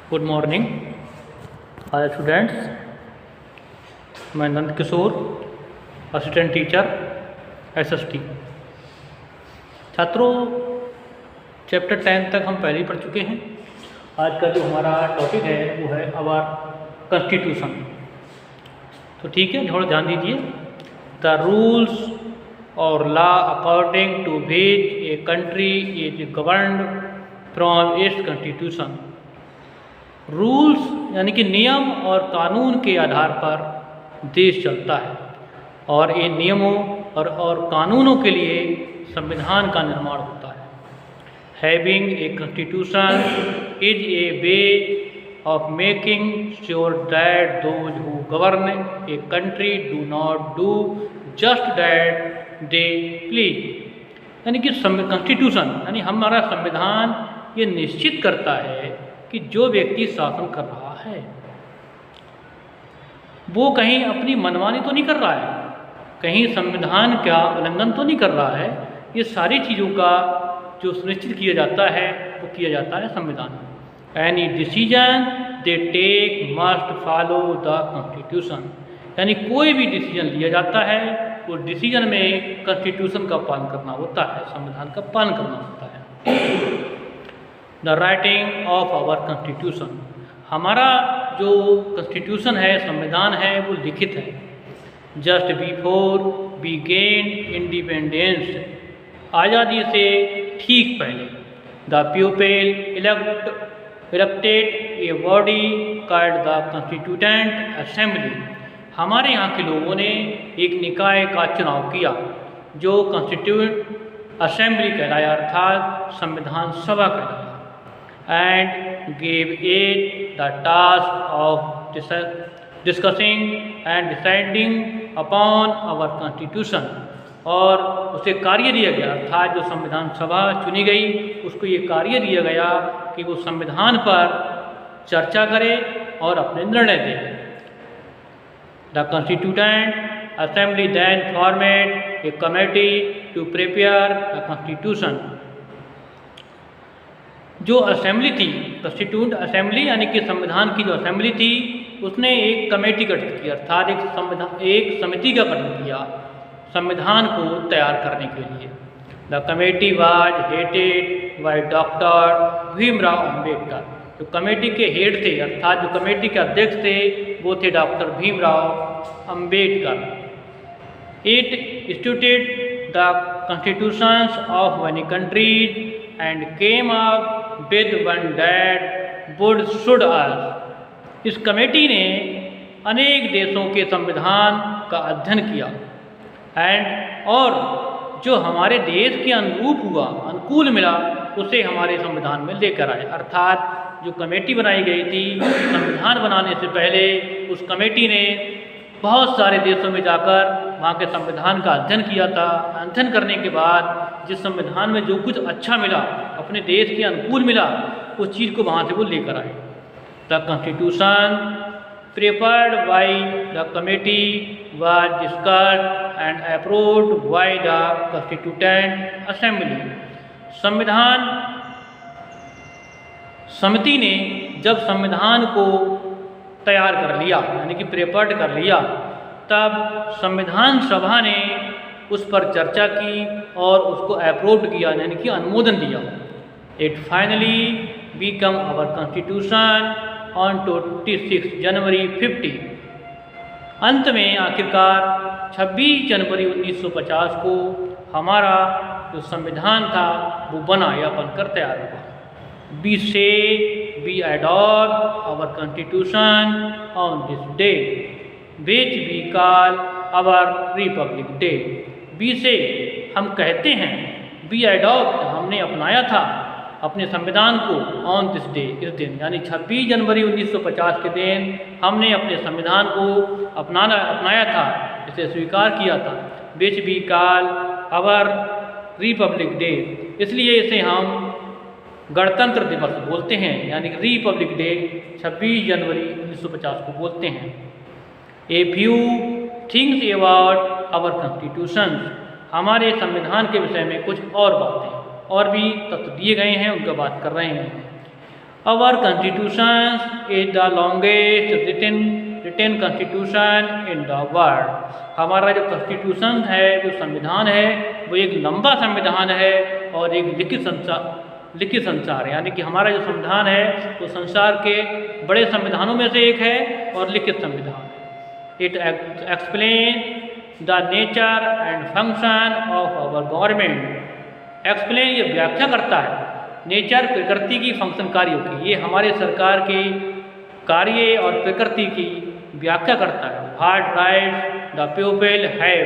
Good morning hi students. मैं Nand Kishore, assistant teacher SST. छात्रों, chapter 10 तक हम पहले ही पढ़ चुके हैं। आज का जो हमारा टॉपिक है वो है आवर कॉन्स्टिट्यूशन। तो ठीक है, थोड़ा ध्यान दीजिए। द रूल्स और law according to which a country is governed from its constitution. Rules यानी कि नियम और कानून के आधार पर देश चलता है और इन नियमों और कानूनों के लिए संविधान का निर्माण होता है। Having a constitution is a way of making sure that those who govern a country do not do just that they please. यानी कि कॉन्स्टिट्यूशन यानी हमारा संविधान ये निश्चित करता है कि जो व्यक्ति शासन कर रहा है वो कहीं अपनी मनमानी तो नहीं कर रहा है, कहीं संविधान का उल्लंघन तो नहीं कर रहा है। ये सारी चीज़ों का जो सुनिश्चित किया जाता है वो किया जाता है संविधान में। Any decision they take must follow the constitution. यानी कोई भी डिसीजन लिया जाता है वो डिसीजन में कॉन्स्टिट्यूशन का पालन करना होता है, संविधान का पालन करना होता है। The writing of our constitution, हमारा जो कॉन्स्टिट्यूशन है, संविधान है, वो लिखित है। Just before we gain independence, आज़ादी से ठीक पहले। The people elected a body called the constituent assembly, हमारे यहाँ के लोगों ने एक निकाय का चुनाव किया जो कॉन्स्टिट्यूट असेंबली कहलाया, अर्थात संविधान सभा कहलाया। And gave it the task of discussing and deciding upon our constitution, और उसे कार्य दिया गया, अर्थात जो संविधान सभा चुनी गई उसको ये कार्य दिया गया कि वो संविधान पर चर्चा करे और अपने निर्णय दे। The Constituent Assembly then formed a committee to prepare the constitution। जो असेंबली थी, कॉन्स्टिट्यूंट असेंबली यानी कि संविधान की जो असेंबली थी, उसने एक कमेटी गठित की, अर्थात एक समिति का गठन किया संविधान को तैयार करने के लिए। The committee was headed by doctor Bhimrao Ambedkar. जो कमेटी के हेड थे, अर्थात जो कमेटी के अध्यक्ष थे, वो थे doctor Bhimrao Ambedkar. It instituted the constitutions of many countries and came up with one that would suit us। इस कमेटी ने अनेक देशों के संविधान का अध्ययन किया और जो हमारे देश के अनुरूप हुआ, अनुकूल मिला, उसे हमारे संविधान में लेकर आए। अर्थात जो कमेटी बनाई गई थी संविधान बनाने से पहले, उस कमेटी ने बहुत सारे देशों में जाकर वहाँ के संविधान का अध्ययन किया था। अध्ययन करने के बाद जिस संविधान में जो कुछ अच्छा मिला, अपने देश के अनुकूल मिला, उस चीज़ को वहाँ से वो लेकर आए। The constitution prepared by the committee was discussed and approved by the constituent assembly. संविधान समिति ने जब संविधान को तैयार कर लिया, यानी कि प्रिपेयर्ड कर लिया, तब संविधान सभा ने उस पर चर्चा की और उसको अप्रूव किया, यानी कि अनुमोदन दिया। It finally become our constitution on 26 January 50। अंत में आखिरकार 26 जनवरी 1950 को हमारा जो संविधान था वो बना या बनकर तैयार हुआ। We say we adopt our constitution on this day, which we call our Republic Day। We say, हम कहते हैं, we adopt, हमने अपनाया था अपने संविधान को, on this day, इस दिन, यानी 26 जनवरी 1950 के दिन हमने अपने संविधान को अपनाया था, इसे स्वीकार किया था। which we call our Republic Day, इसलिए इसे हम गणतंत्र दिवस बोलते हैं, यानी कि रिपब्लिक डे 26 जनवरी 1950 को बोलते हैं। A few things about our constitution, हमारे संविधान के विषय में कुछ और बातें और भी तथ्य दिए गए हैं, उनका बात कर रहे हैं। Our constitution is the longest written constitution in the world. हमारा जो कॉन्स्टिट्यूशन है, जो संविधान है, वो एक लंबा संविधान है और एक लिखित संसार है। यानी कि हमारा जो संविधान है वो संसार के बड़े संविधानों में से एक है और लिखित संविधान है। It explain the nature and function of our government. Explain ये व्याख्या करता है नेचर प्रकृति की, फंक्शन कार्यों की। ये हमारे सरकार के कार्य और प्रकृति की व्याख्या करता है। What rights the people have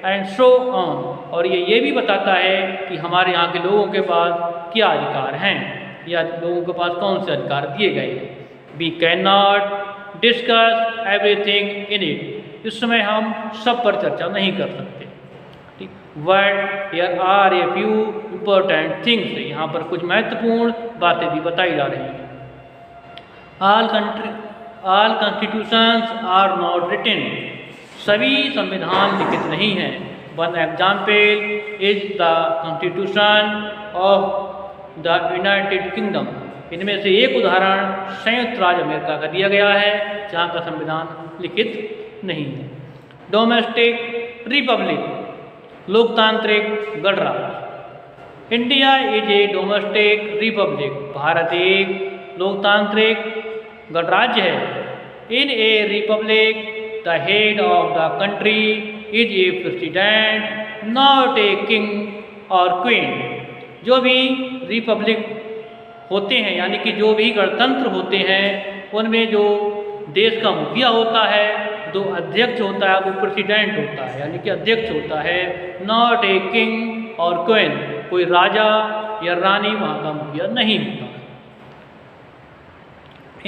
and so on. और ये भी बताता है कि हमारे यहाँ के लोगों के पास क्या अधिकार हैं या लोगों के पास कौन से अधिकार दिए गए हैं। We can not discuss everything in it. इस समय हम सब पर चर्चा नहीं कर सकते। But here are a few important things। यहाँ पर कुछ महत्वपूर्ण बातें भी बताई जा रही हैं। All constitutions are not written। सभी संविधान लिखित नहीं हैं। One example is the Constitution of the United Kingdom। इनमें से एक उदाहरण संयुक्त राज्य अमेरिका का दिया गया है, जहाँ का संविधान लिखित नहीं है। डोमेस्टिक रिपब्लिक, लोकतांत्रिक गणराज्य। India is a domestic republic. Bharat एक लोकतांत्रिक गणराज्य है। In a republic the head of the country is a president, not a king और क्वीन। जो भी रिपब्लिक होते हैं, यानी कि जो भी गणतंत्र होते हैं, उनमें जो देश का मुखिया होता है, जो अध्यक्ष होता है, वो प्रेसिडेंट होता है, यानी कि अध्यक्ष होता है। नॉट ए किंग और क्वीन, कोई राजा या रानी वहाँ का मुखिया नहीं होता है।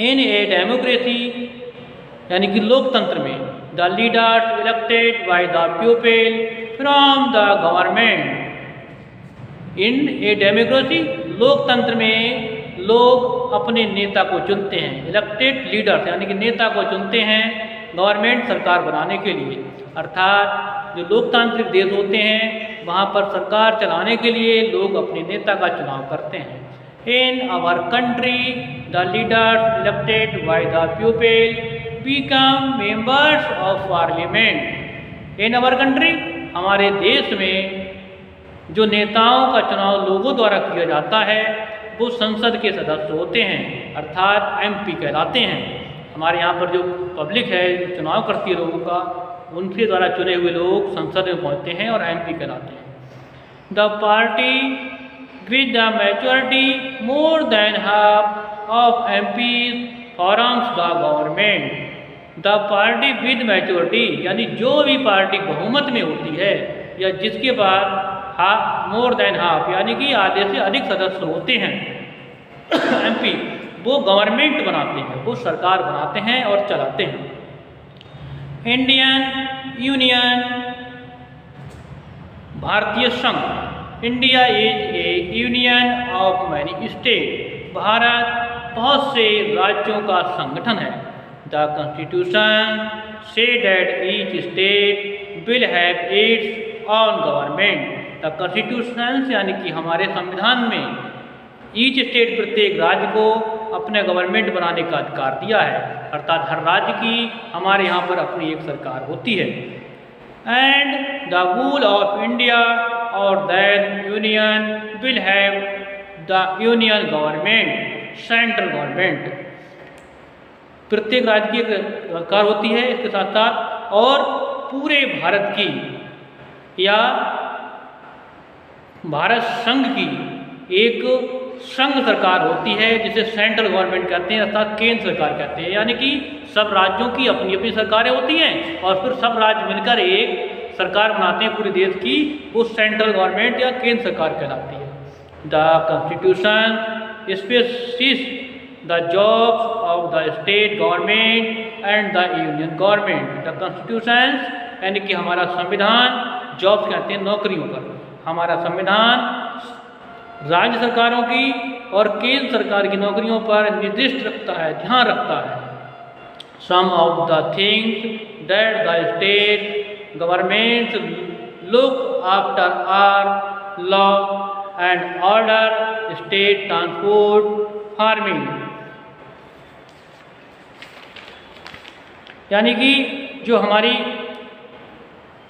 इन ए डेमोक्रेसी, यानी कि लोकतंत्र में, the leaders elected by the people from the government. In a democracy, लोकतंत्र में लोग अपने नेता को चुनते हैं। इलेक्टेड लीडर्स, यानी कि नेता को चुनते हैं गवर्नमेंट, सरकार बनाने के लिए। अर्थात जो लोकतांत्रिक देश होते हैं, वहाँ पर सरकार चलाने के लिए लोग अपने नेता का चुनाव करते हैं। In our country the leaders elected by the people become members of parliament. In our country, हमारे देश में जो नेताओं का चुनाव लोगों द्वारा किया जाता है, वो संसद के सदस्य होते हैं, अर्थात MP कहलाते हैं। हमारे यहाँ पर जो पब्लिक है, जो चुनाव करती है लोगों का, उनके द्वारा चुने हुए लोग संसद में पहुँचते हैं और MP कहलाते हैं। The party with the majority more than half of MPs forms the government. The party with majority, यानी जो भी पार्टी बहुमत में होती है या जिसके बाद मोर देन हाफ, यानी कि आधे से अधिक सदस्य होते हैं MP, वो गवर्नमेंट बनाते हैं, वो सरकार बनाते हैं और चलाते हैं। इंडियन यूनियन, भारतीय संघ। India is A union of many state. Bharat बहुत से राज्यों का संगठन है। The constitution say that each state will have it's on government. The constitution, यानी कि हमारे संविधान में ईच स्टेट, प्रत्येक राज्य को अपने गवर्नमेंट बनाने का अधिकार दिया है। अर्थात हर राज्य की हमारे यहाँ पर अपनी एक सरकार होती है। And the rule of India और that union will have the union government, central government. प्रत्येक राज्य की एक सरकार होती है इसके साथ साथ, और पूरे भारत की या भारत संघ की एक संघ सरकार होती है, जिसे सेंट्रल गवर्नमेंट कहते हैं, अर्थात केंद्र सरकार कहते हैं। यानी कि सब राज्यों की अपनी अपनी सरकारें होती हैं और फिर सब राज्य मिलकर एक सरकार बनाते हैं पूरे देश की, वो सेंट्रल गवर्नमेंट या केंद्र सरकार कहलाती है। The constitution specifies the jobs of the state government and the union government. The constitution, यानी कि हमारा संविधान, जॉब्स कहते हैं नौकरियों पर। हमारा संविधान राज्य सरकारों की और केंद्र सरकार की नौकरियों पर निर्दिष्ट रखता है, ध्यान रखता है। Some of the things that the state government look after are law and order, state transport, farming. यानी कि जो हमारी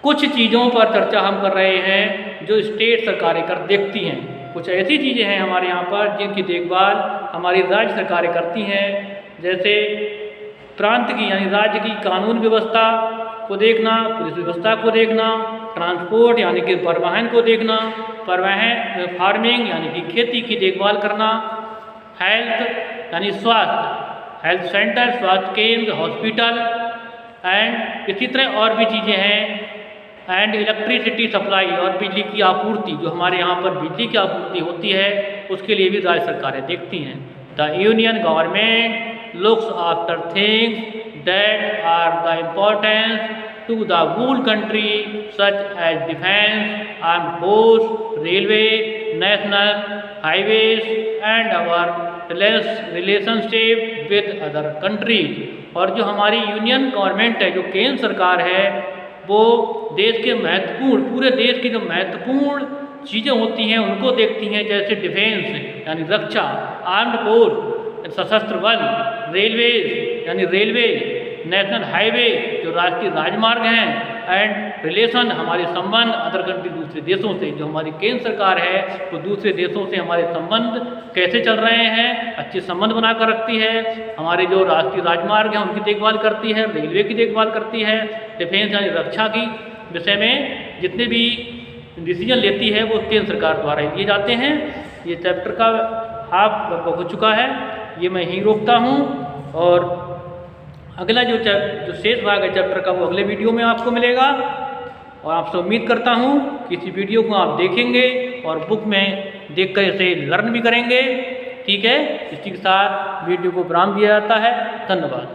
कुछ चीज़ों पर चर्चा हम कर रहे हैं जो स्टेट सरकारें देखती हैं। कुछ ऐसी चीज़ें हैं हमारे यहाँ पर जिनकी देखभाल हमारी राज्य सरकारें करती हैं, जैसे प्रांत की यानी राज्य की कानून व्यवस्था को देखना, पुलिस व्यवस्था को देखना, ट्रांसपोर्ट यानी कि परिवहन को देखना, परिवहन फार्मिंग यानी कि खेती की देखभाल करना, हेल्थ यानी स्वास्थ्य, हेल्थ सेंटर, स्वास्थ्य केंद्र, हॉस्पिटल एंड इसी तरह और भी चीज़ें हैं, एंड इलेक्ट्रिसिटी सप्लाई और बिजली की आपूर्ति, जो हमारे यहाँ पर बिजली की आपूर्ति होती है उसके लिए भी राज्य सरकारें देखती हैं। The union government looks after things that are the importance to the whole country such as defence, arm force, railway, national highways and our relationship with other countries. और जो हमारी यूनियन गवर्नमेंट है, जो केंद्र सरकार है, वो देश के महत्वपूर्ण, पूरे देश की जो महत्वपूर्ण चीज़ें होती हैं उनको देखती हैं, जैसे डिफेंस यानी रक्षा, आर्म्ड फोर्स सशस्त्र बल, रेलवे यानी रेलवे, नेशनल हाईवे जो राष्ट्रीय राजमार्ग हैं, एंड रिलेशन हमारे संबंध अदर कंट्री दूसरे देशों से। जो हमारी केंद्र सरकार है वो दूसरे देशों से हमारे संबंध कैसे चल रहे हैं, अच्छे संबंध बनाकर रखती है, हमारे जो राष्ट्रीय राजमार्ग हैं उनकी देखभाल करती है, रेलवे की देखभाल करती है, डिफेंस यानी रक्षा की विषय में जितने भी डिसीजन लेती है वो केंद्र सरकार द्वारा लिए जाते हैं। ये चैप्टर का हाफ लगभग हो चुका है, ये मैं यहीं रोकता हूँ, और अगला जो शेष भाग है चैप्टर का वो अगले वीडियो में आपको मिलेगा। और आपसे उम्मीद करता हूँ कि इस वीडियो को आप देखेंगे और बुक में देखकर इसे लर्न भी करेंगे। ठीक है, इसी के साथ वीडियो को विराम दिया जाता है। धन्यवाद।